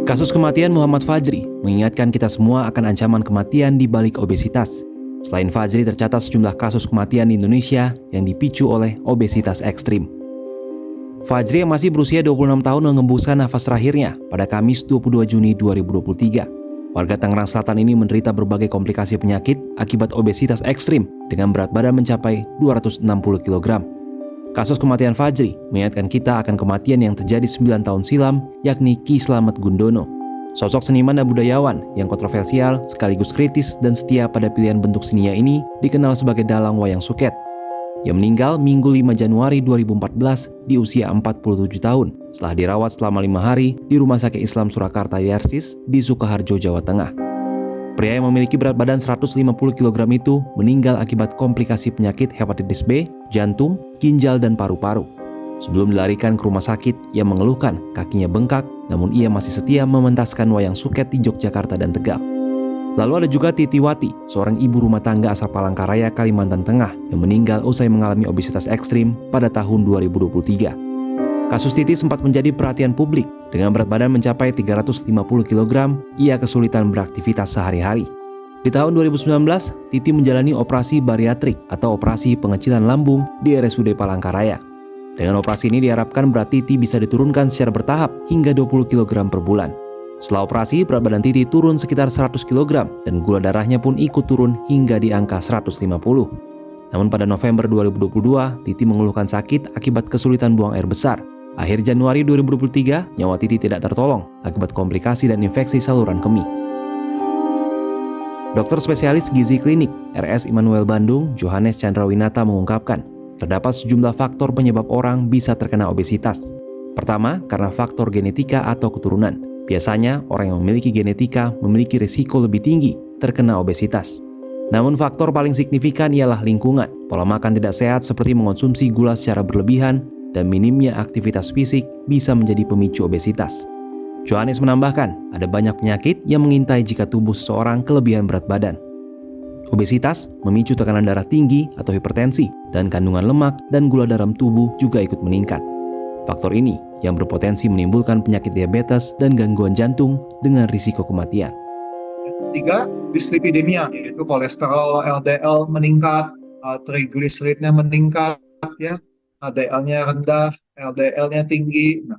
Kasus kematian Muhammad Fajri mengingatkan kita semua akan ancaman kematian di balik obesitas. Selain Fajri, tercatat sejumlah kasus kematian di Indonesia yang dipicu oleh obesitas ekstrim. Fajri yang masih berusia 26 tahun mengembuskan nafas terakhirnya pada Kamis 22 Juni 2023. Warga Tangerang Selatan ini menderita berbagai komplikasi penyakit akibat obesitas ekstrim dengan berat badan mencapai 260 kg. Kasus kematian Fajri mengingatkan kita akan kematian yang terjadi 9 tahun silam, yakni Ki Slamet Gundono. Sosok seniman dan budayawan yang kontroversial sekaligus kritis dan setia pada pilihan bentuk seninya ini dikenal sebagai dalang wayang suket. Ia meninggal Minggu 5 Januari 2014 di usia 47 tahun setelah dirawat selama 5 hari di Rumah Sakit Islam Surakarta Yarsis di Sukoharjo, Jawa Tengah. Pria yang memiliki berat badan 150 kg itu meninggal akibat komplikasi penyakit hepatitis B, jantung, ginjal, dan paru-paru. Sebelum dilarikan ke rumah sakit, ia mengeluhkan kakinya bengkak, namun ia masih setia mementaskan wayang suket di Yogyakarta dan Tegal. Lalu ada juga Titi Wati, seorang ibu rumah tangga asal Palangkaraya, Kalimantan Tengah, yang meninggal usai mengalami obesitas ekstrim pada tahun 2023. Kasus Titi sempat menjadi perhatian publik. Dengan berat badan mencapai 350 kg, ia kesulitan beraktivitas sehari-hari. Di tahun 2019, Titi menjalani operasi bariatrik atau operasi pengecilan lambung di RSUD Palangkaraya. Dengan operasi ini diharapkan berat Titi bisa diturunkan secara bertahap hingga 20 kg per bulan. Setelah operasi, berat badan Titi turun sekitar 100 kg dan gula darahnya pun ikut turun hingga di angka 150. Namun pada November 2022, Titi mengeluhkan sakit akibat kesulitan buang air besar. Akhir Januari 2023, nyawa Titi tidak tertolong akibat komplikasi dan infeksi saluran kemih. Dokter spesialis gizi klinik RS Immanuel Bandung, Johannes Chandrawinata mengungkapkan, terdapat sejumlah faktor penyebab orang bisa terkena obesitas. Pertama, karena faktor genetika atau keturunan. Biasanya, orang yang memiliki genetika memiliki risiko lebih tinggi terkena obesitas. Namun faktor paling signifikan ialah lingkungan. Pola makan tidak sehat seperti mengonsumsi gula secara berlebihan dan minimnya aktivitas fisik bisa menjadi pemicu obesitas. Johannes menambahkan, ada banyak penyakit yang mengintai jika tubuh seseorang kelebihan berat badan. Obesitas memicu tekanan darah tinggi atau hipertensi, dan kandungan lemak dan gula dalam tubuh juga ikut meningkat. Faktor ini yang berpotensi menimbulkan penyakit diabetes dan gangguan jantung dengan risiko kematian. Tiga, dislipidemia, yaitu kolesterol LDL meningkat, trigliseridnya meningkat, ya, HDL-nya rendah, LDL-nya tinggi. Nah,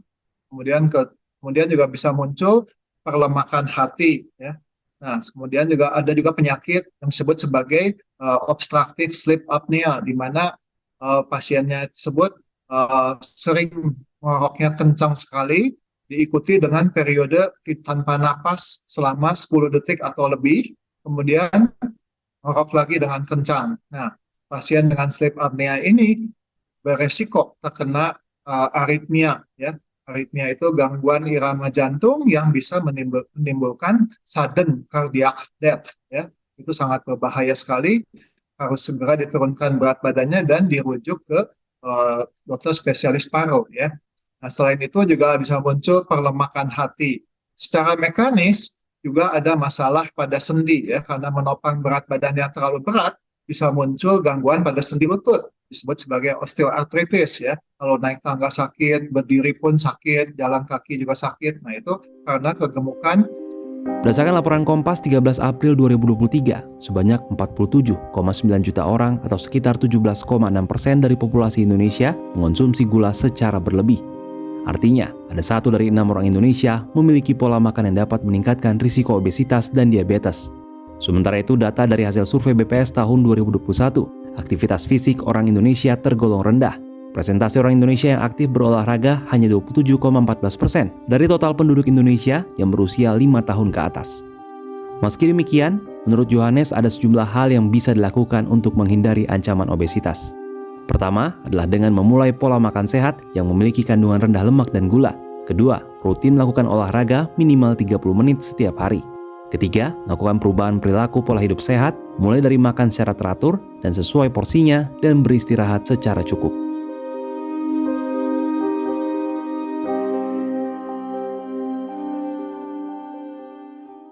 kemudian juga bisa muncul perlemakan hati, ya. Nah, kemudian juga ada penyakit yang disebut sebagai obstructive sleep apnea, di mana pasiennya tersebut sering ngoroknya kencang sekali, diikuti dengan periode tanpa napas selama 10 detik atau lebih, kemudian ngorok lagi dengan kencang. Nah, pasien dengan sleep apnea ini beresiko terkena aritmia, ya. Aritmia itu gangguan irama jantung yang bisa menimbulkan sudden cardiac death, ya. Itu sangat berbahaya sekali. Harus segera diturunkan berat badannya dan dirujuk ke dokter spesialis paru, ya. Nah, selain itu juga bisa muncul perlemakan hati. Secara mekanis juga ada masalah pada sendi, ya, karena menopang berat badan yang terlalu berat bisa muncul gangguan pada sendi lutut, disebut sebagai osteoartritis, ya. Kalau naik tangga sakit, berdiri pun sakit, jalan kaki juga sakit. Nah, itu karena kegemukan. Berdasarkan laporan Kompas 13 April 2023, sebanyak 47,9 juta orang atau sekitar 17,6% dari populasi Indonesia mengonsumsi gula secara berlebih. Artinya, ada 1 dari 6 orang Indonesia memiliki pola makan yang dapat meningkatkan risiko obesitas dan diabetes. Sementara itu, data dari hasil survei BPS tahun 2021, aktivitas fisik orang Indonesia tergolong rendah. Presentasi orang Indonesia yang aktif berolahraga hanya 27,14% dari total penduduk Indonesia yang berusia 5 tahun ke atas. Meski demikian, menurut Johannes ada sejumlah hal yang bisa dilakukan untuk menghindari ancaman obesitas. Pertama adalah dengan memulai pola makan sehat yang memiliki kandungan rendah lemak dan gula. Kedua, rutin melakukan olahraga minimal 30 menit setiap hari. Ketiga, lakukan perubahan perilaku pola hidup sehat, mulai dari makan secara teratur dan sesuai porsinya dan beristirahat secara cukup.